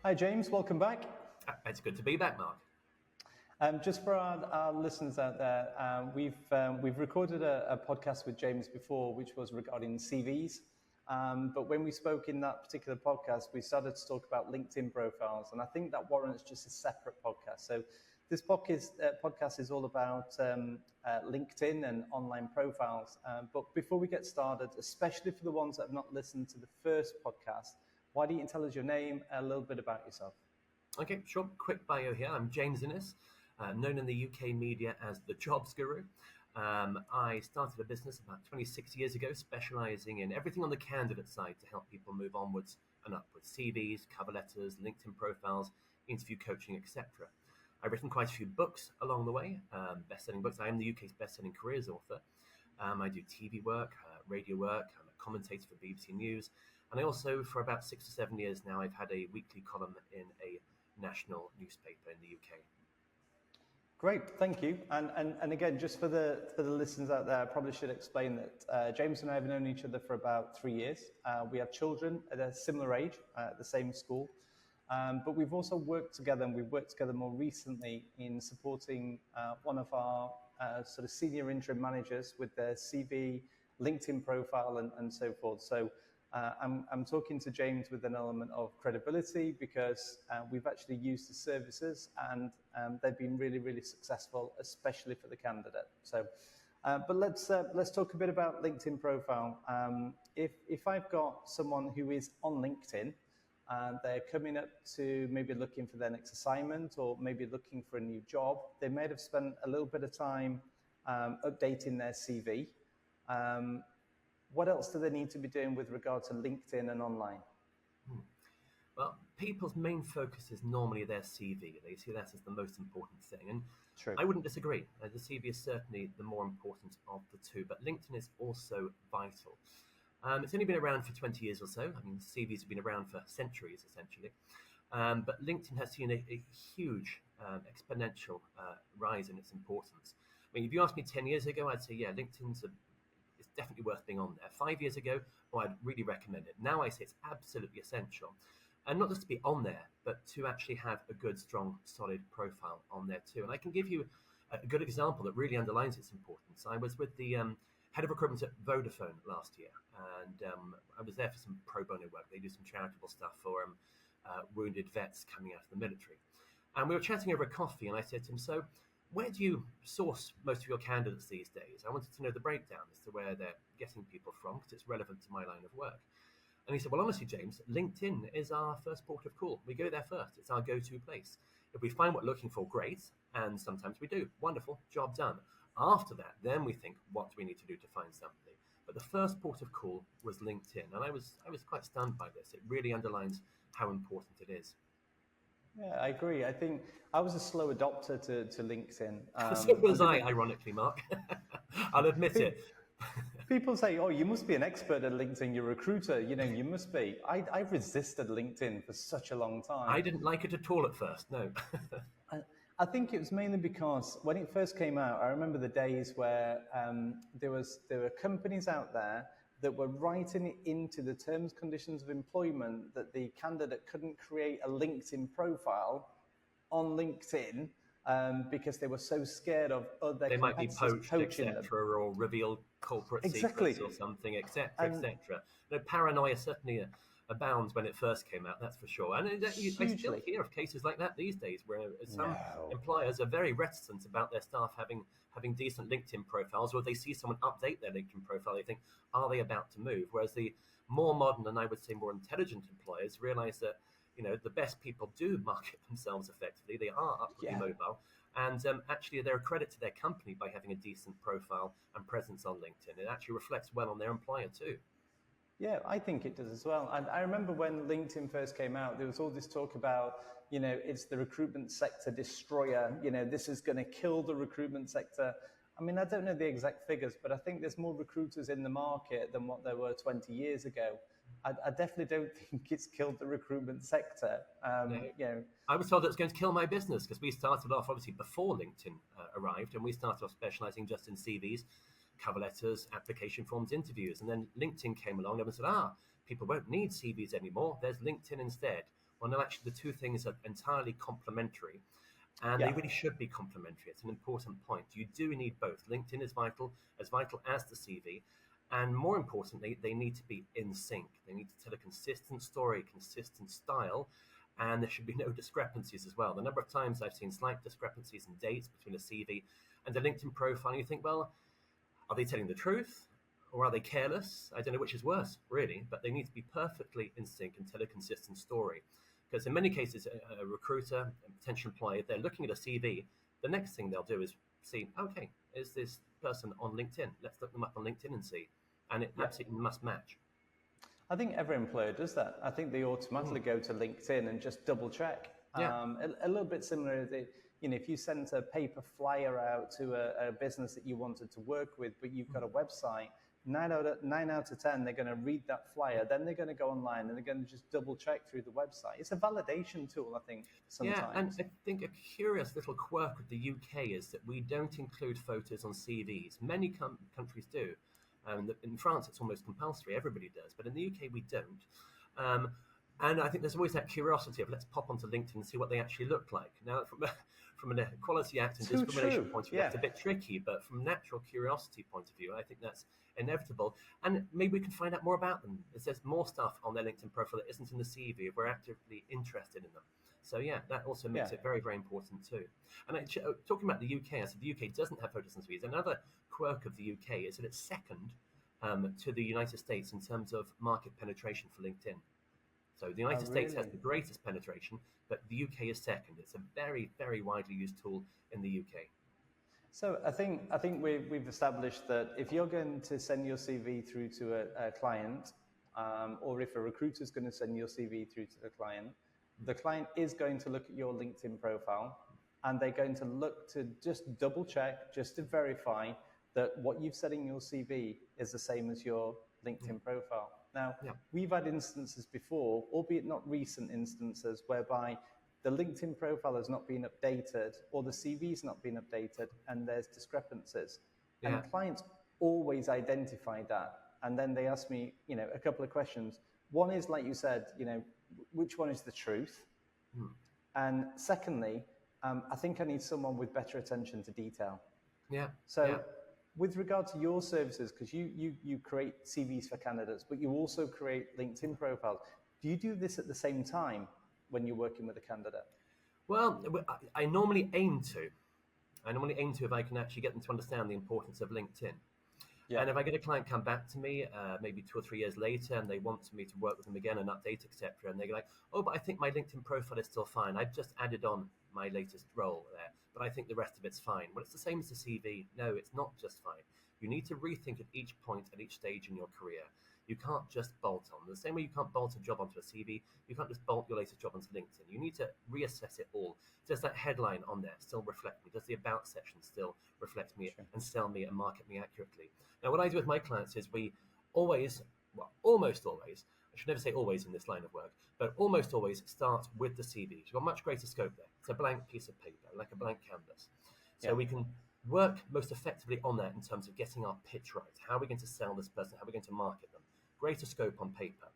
Hi, James. Welcome back. It's good to be back, Mark. Just for our listeners out there, we've recorded a podcast with James before, which was regarding CVs. But when we spoke in that particular podcast, we started to talk about LinkedIn profiles, and I think that warrants just a separate podcast. So this podcast is all about LinkedIn and online profiles. But before we get started, especially for the ones that have not listened to the first podcast, why don't you tell us your name, a little bit about yourself? Okay, sure. Quick bio here. I'm James Innes, known in the UK media as the Jobs Guru. I started a business about 26 years ago, specialising in everything on the candidate side to help people move onwards and upwards. CVs, cover letters, LinkedIn profiles, interview coaching, etc. I've written quite a few books along the way, best-selling books. I am the UK's best-selling careers author. I do TV work, radio work. I'm a commentator for BBC News. And I also, for about 6 or 7 years now, I've had a weekly column in a national newspaper in the UK. Great, thank you. And again, just for the listeners out there, I probably should explain that James and I have known each other for about 3 years. We have children at a similar age, at the same school. But we've also worked together, and we've worked together more recently in supporting one of our sort of senior interim managers with their CV, LinkedIn profile, and so forth. So I'm talking to James with an element of credibility because we've actually used the services, and they've been really, really successful, especially for the candidate. So, but let's talk a bit about LinkedIn profile. If I've got someone who is on LinkedIn and they're coming up to maybe looking for their next assignment or maybe looking for a new job, they may have spent a little bit of time updating their CV. What else do they need to be doing with regard to LinkedIn and online? Well, people's main focus is normally their CV. They see that as the most important thing. And True. I wouldn't disagree. The CV is certainly the more important of the two, but LinkedIn is also vital. It's only been around for 20 years or so. I mean, CVs have been around for centuries, essentially. But LinkedIn has seen a huge exponential rise in its importance. I mean, if you asked me 10 years ago, I'd say, yeah, it's definitely worth being on there. 5 years ago, I'd really recommend it. Now I say it's absolutely essential. And not just to be on there, but to actually have a good, strong, solid profile on there too. And I can give you a good example that really underlines its importance. I was with the head of recruitment at Vodafone last year, and I was there for some pro bono work. They do some charitable stuff for wounded vets coming out of the military. And we were chatting over a coffee, and I said to him, so where do you source most of your candidates these days? I wanted to know the breakdown as to where they're getting people from, because it's relevant to my line of work. And he said, well, honestly, James, LinkedIn is our first port of call. We go there first. It's our go-to place. If we find what we're looking for, great. And sometimes we do. Wonderful. Job done. After that, then we think, what do we need to do to find something? But the first port of call was LinkedIn. And I was quite stunned by this. It really underlines how important it is. Yeah, I agree. I think I was a slow adopter to LinkedIn. So was I, ironically, Mark. I'll admit it. People say, oh, you must be an expert at LinkedIn. You're a recruiter. You must be. I resisted LinkedIn for such a long time. I didn't like it at all at first, no. I think it was mainly because when it first came out, I remember the days where there were companies out there that were writing into the terms and conditions of employment that the candidate couldn't create a LinkedIn profile on LinkedIn because they were so scared of other they might be poached, etc., or reveal corporate secrets or something, etc., etc. Paranoia certainly abounds when it first came out, that's for sure. And I still hear of cases like that these days, where some employers are very reticent about their staff having decent LinkedIn profiles, or they see someone update their LinkedIn profile, they think, are they about to move? Whereas the more modern and I would say more intelligent employers realize that the best people do market themselves effectively. They are upwardly mobile, and actually they're a credit to their company by having a decent profile and presence on LinkedIn. It actually reflects well on their employer too. Yeah, I think it does as well. And I remember when LinkedIn first came out, there was all this talk about, it's the recruitment sector destroyer. This is going to kill the recruitment sector. I mean, I don't know the exact figures, but I think there's more recruiters in the market than what there were 20 years ago. I definitely don't think it's killed the recruitment sector. No. I was told that it's going to kill my business because we started off, obviously, before LinkedIn arrived, and we started off specializing just in CVs, cover letters, application forms, interviews. And then LinkedIn came along and said, people won't need CVs anymore. There's LinkedIn instead. Well, no, actually, the two things are entirely complementary, and they really should be complementary. It's an important point. You do need both. LinkedIn is vital as the CV, and more importantly, they need to be in sync. They need to tell a consistent story, consistent style, and there should be no discrepancies as well. The number of times I've seen slight discrepancies in dates between a CV and a LinkedIn profile, and you think, well, are they telling the truth or are they careless? I don't know which is worse, really, but they need to be perfectly in sync and tell a consistent story. Because in many cases, a recruiter, a potential employer, if they're looking at a CV, the next thing they'll do is see, okay, is this person on LinkedIn? Let's look them up on LinkedIn and see. And it absolutely must match. I think every employer does that. I think they automatically go to LinkedIn and just double check. A little bit similar to, if you sent a paper flyer out to a business that you wanted to work with, but you've got a website, 9 out of 10, they're going to read that flyer, then they're going to go online and they're going to just double check through the website. It's a validation tool, I think, sometimes. Yeah, and I think a curious little quirk of the UK is that we don't include photos on CVs. Many countries do. In France, it's almost compulsory. Everybody does. But in the UK, we don't. And I think there's always that curiosity of let's pop onto LinkedIn and see what they actually look like. Now, from an Equality Act and discrimination point of view, that's a bit tricky. But from natural curiosity point of view, I think that's inevitable. And maybe we can find out more about them. If there's more stuff on their LinkedIn profile that isn't in the CV, if we're actively interested in them. So yeah, that also makes it very, very important too. And talking about the UK, I said the UK doesn't have photos and CVs. Another quirk of the UK is that it's second to the United States in terms of market penetration for LinkedIn. So the United States has the greatest penetration, but the UK is second. It's a very, very widely used tool in the UK. So I think we've established that if you're going to send your CV through to a client, or if a recruiter is going to send your CV through to the client is going to look at your LinkedIn profile, and they're going to look to just double check, just to verify that what you've said in your CV is the same as your LinkedIn profile. Now, we've had instances before, albeit not recent instances, whereby the LinkedIn profile has not been updated or the CV's not been updated and there's discrepancies. And clients always identify that. And then they ask me, a couple of questions. One is, like you said, which one is the truth? And secondly, I think I need someone with better attention to detail. With regard to your services, because you create CVs for candidates, but you also create LinkedIn profiles. Do you do this at the same time when you're working with a candidate? Well, I normally aim to. If I can actually get them to understand the importance of LinkedIn. And if I get a client come back to me, maybe 2 or 3 years later, and they want me to work with them again and update, etc., and they're like, oh, but I think my LinkedIn profile is still fine. I've just added on my latest role there, but I think the rest of it's fine. Well, it's the same as the CV. No, it's not just fine. You need to rethink at each point, at each stage in your career. You can't just bolt on. The same way you can't bolt a job onto a CV, you can't just bolt your latest job onto LinkedIn. You need to reassess it all. Does that headline on there still reflect me? Does the about section still reflect me and sell me and market me accurately? Now, what I do with my clients is we almost always, I should never say always in this line of work, but almost always start with the CV. You've got much greater scope there. It's a blank piece of paper, like a blank canvas. So we can work most effectively on that in terms of getting our pitch right. How are we going to sell this person? How are we going to market them? Greater scope on paper.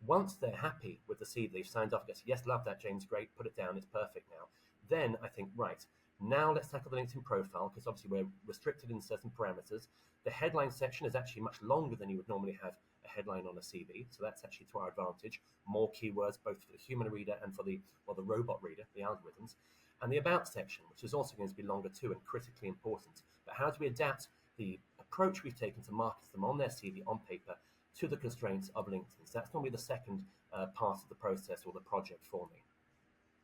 Once they're happy with the CV, they've signed off, yes, love that, James, great, put it down, it's perfect now. Then I think, right, now let's tackle the LinkedIn profile, because obviously we're restricted in certain parameters. The headline section is actually much longer than you would normally have a headline on a CV, so that's actually to our advantage. More keywords, both for the human reader and for the robot reader, the algorithms. And the about section, which is also going to be longer too and critically important. But how do we adapt the approach we've taken to market them on their CV, on paper, to the constraints of LinkedIn? So that's normally the second part of the process or the project for me.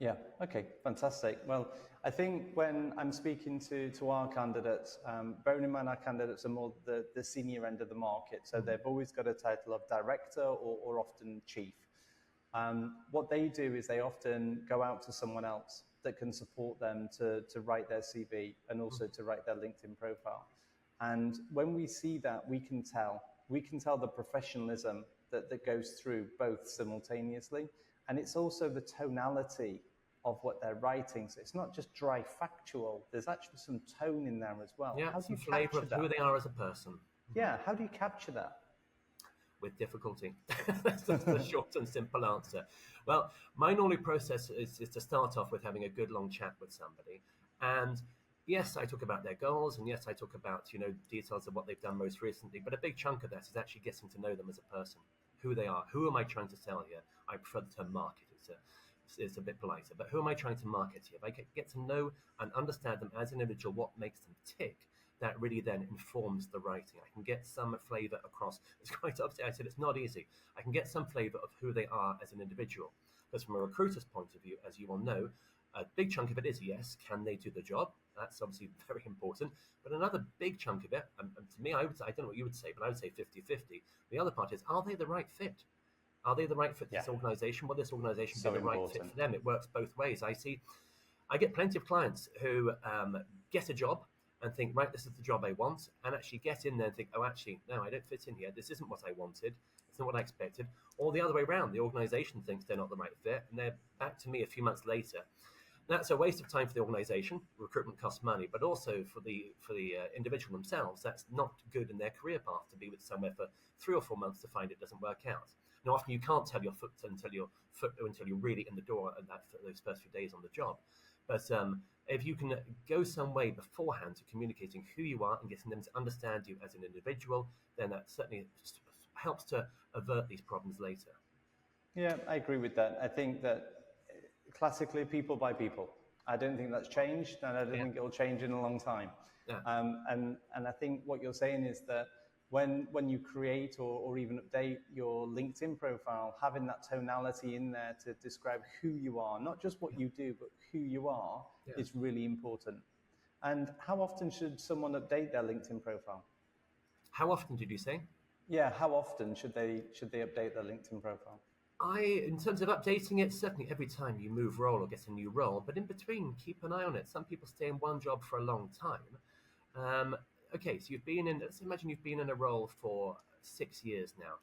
Yeah, okay, fantastic. Well, I think when I'm speaking to our candidates, bearing in mind our candidates are more the senior end of the market, so they've always got a title of director or often chief. What they do is they often go out to someone else that can support them to write their CV and also to write their LinkedIn profile. And when we see that, we can tell the professionalism that goes through both simultaneously. And it's also the tonality of what they're writing. So it's not just dry factual. There's actually some tone in there as well. Yeah, how do some you flavour capture of that? who they are as a person. Yeah, how do you capture that? with difficulty. That's the short and simple answer. Well, my normally process is to start off with having a good long chat with somebody. And yes, I talk about their goals, and yes, I talk about, details of what they've done most recently. But a big chunk of that is actually getting to know them as a person, who they are. Who am I trying to sell here? I prefer the term market. It's a bit politer, but who am I trying to market here? If I get to know and understand them as an individual, what makes them tick, that really then informs the writing. I can get some flavor across. It's quite obvious. I said it's not easy. I can get some flavor of who they are as an individual. Because from a recruiter's point of view, as you will know, a big chunk of it is, yes, can they do the job? That's obviously very important. But another big chunk of it, and to me, I don't know what you would say, but I would say 50-50. The other part is, are they the right fit? Are they the right fit for this organization? Will this organization be the right fit for them? It works both ways. I get plenty of clients who get a job and think, right, this is the job I want, and actually get in there and think, oh, actually, no, I don't fit in here. This isn't what I wanted. It's not what I expected. Or the other way around, the organization thinks they're not the right fit, and they're back to me a few months later. That's a waste of time for the organization. Recruitment costs money, but also for the individual themselves, that's not good in their career path to be with somewhere for 3 or 4 months to find it doesn't work out. Now, often you can't tell your foot until you're really in the door and those first few days on the job. But if you can go some way beforehand to communicating who you are and getting them to understand you as an individual, then that certainly helps to avert these problems later. Yeah, I agree with that. I think that classically, people by people. I don't think that's changed, and I don't think it'll change in a long time. Yeah. And I think what you're saying is that when you create or even update your LinkedIn profile, having that tonality in there to describe who you are, not just what you do, but who you are, is really important. And how often should someone update their LinkedIn profile? How often did you say? Yeah, how often should they update their LinkedIn profile? In terms of updating it, certainly every time you move role or get a new role, but in between, keep an eye on it. Some people stay in one job for a long time. Okay, so let's imagine you've been in a role for 6 years now,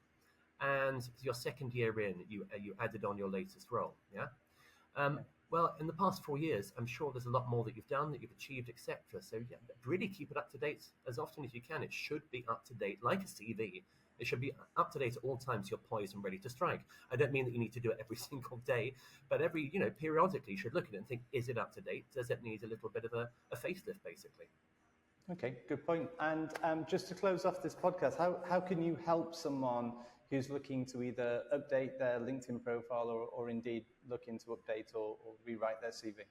and your second year in, you added on your latest role, yeah? Well, in the past 4 years, I'm sure there's a lot more that you've done, that you've achieved, etc. So yeah, really keep it up to date as often as you can. It should be up to date, like a CV. It should be up to date at all times. You're poised and ready to strike. I don't mean that you need to do it every single day, but periodically you should look at it and think, is it up to date? Does it need a little bit of a facelift, basically? Okay, good point. And just to close off this podcast, how can you help someone who's looking to either update their LinkedIn profile or indeed looking to update or rewrite their CV?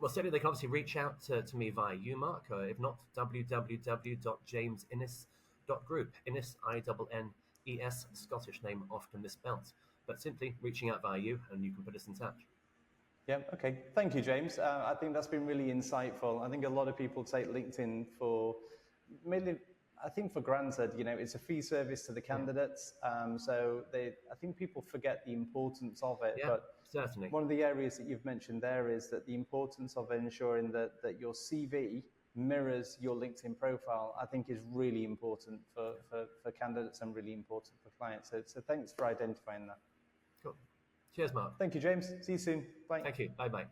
Well, certainly they can obviously reach out to me via UMark, or if not, www.jamesinnes.group. Innes, INNES, Scottish name, often misspelt. But simply reaching out via you, and you can put us in touch. Yeah, okay. Thank you, James. I think that's been really insightful. I think a lot of people take LinkedIn for granted. It's a free service to the candidates. So I think people forget the importance of it. Yeah, but certainly. One of the areas that you've mentioned there is that the importance of ensuring that your CV mirrors your LinkedIn profile, I think is really important for candidates and really important for clients. So thanks for identifying that. Cool. Cheers, Mark. Thank you, James. See you soon. Bye. Thank you. Bye-bye.